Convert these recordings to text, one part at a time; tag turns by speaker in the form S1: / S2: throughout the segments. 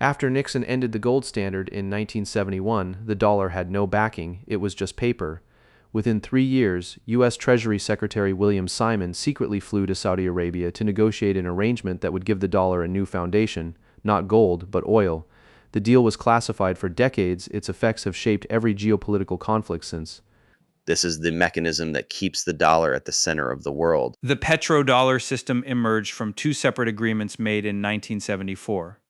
S1: After Nixon ended the gold standard in 1971, the dollar had no backing, it was just paper. Within 3 years, U.S. Treasury Secretary William Simon secretly flew to Saudi Arabia to negotiate an arrangement that would give the dollar a new foundation, not gold, but oil. The deal was classified for decades, its effects have shaped every geopolitical conflict since.
S2: This is the mechanism that keeps the dollar at the center of the world.
S3: The petrodollar system emerged from two separate agreements made in 1974.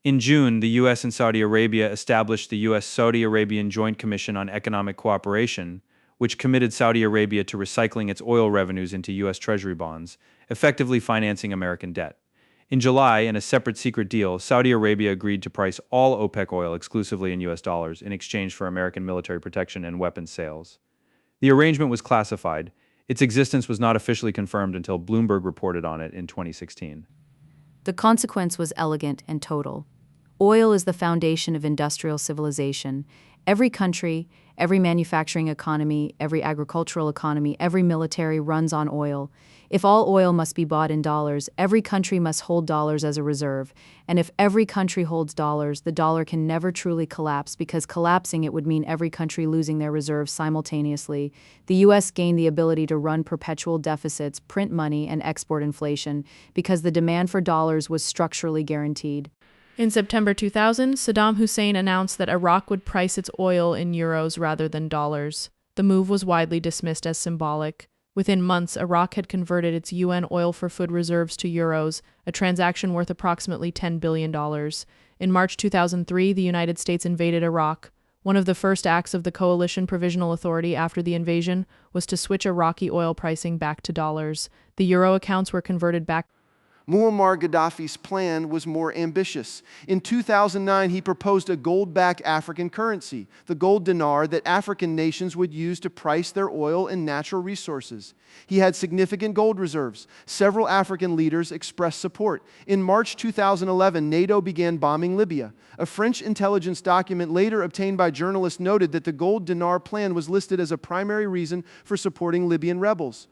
S3: In June, the U.S. and Saudi Arabia established the U.S.-Saudi Arabian Joint Commission on Economic Cooperation, which committed Saudi Arabia to recycling its oil revenues into U.S. Treasury bonds, effectively financing American debt. In July, in a separate secret deal, Saudi Arabia agreed to price all OPEC oil exclusively in U.S. dollars in exchange for American military protection and weapons sales. The arrangement was classified. Its existence was not officially confirmed until Bloomberg reported on it in 2016.
S4: The consequence was elegant and total. Oil is the foundation of industrial civilization. Every country, every manufacturing economy, every agricultural economy, every military runs on oil. If all oil must be bought in dollars, every country must hold dollars as a reserve. And if every country holds dollars, the dollar can never truly collapse, because collapsing it would mean every country losing their reserves simultaneously. The U.S. gained the ability to run perpetual deficits, print money, and export inflation, because the demand for dollars was structurally guaranteed.
S5: In September 2000, Saddam Hussein announced that Iraq would price its oil in euros rather than dollars. The move was widely dismissed as symbolic. Within months, Iraq had converted its UN oil for food reserves to euros, a transaction worth approximately $10 billion. In March 2003, the United States invaded Iraq. One of the first acts of the Coalition Provisional Authority after the invasion was to switch Iraqi oil pricing back to dollars. The euro accounts were converted back.
S6: Muammar Gaddafi's plan was more ambitious. In 2009, he proposed a gold-backed African currency, the gold dinar, that African nations would use to price their oil and natural resources. He had significant gold reserves. Several African leaders expressed support. In March 2011, NATO began bombing Libya. A French intelligence document later obtained by journalists noted that the gold dinar plan was listed as a primary reason for supporting Libyan rebels.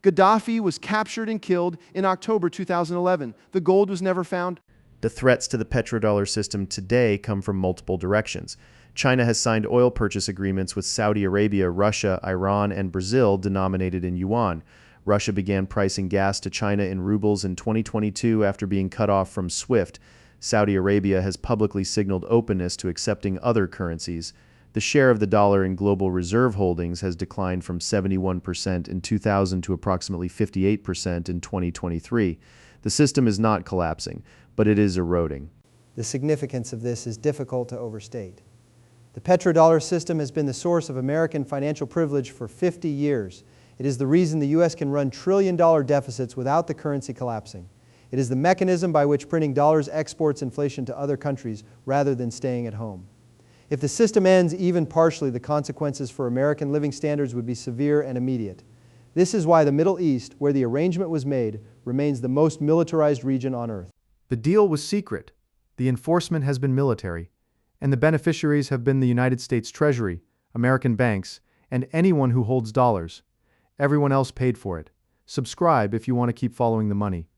S6: Gaddafi was captured and killed in October 2011. The gold was never found.
S1: The threats to the petrodollar system today come from multiple directions. China has signed oil purchase agreements with Saudi Arabia, Russia, Iran, and Brazil denominated in yuan. Russia began pricing gas to China in rubles in 2022 after being cut off from SWIFT. Saudi Arabia has publicly signaled openness to accepting other currencies. The share of the dollar in global reserve holdings has declined from 71% in 2000 to approximately 58% in 2023. The system is not collapsing, but it is eroding.
S7: The significance of this is difficult to overstate. The petrodollar system has been the source of American financial privilege for 50 years. It is the reason the U.S. can run trillion-dollar deficits without the currency collapsing. It is the mechanism by which printing dollars exports inflation to other countries rather than staying at home. If the system ends even partially, the consequences for American living standards would be severe and immediate. This is why the Middle East, where the arrangement was made, remains the most militarized region on Earth.
S8: The deal was secret, the enforcement has been military, and the beneficiaries have been the United States Treasury, American banks, and anyone who holds dollars. Everyone else paid for it. Subscribe if you want to keep following the money.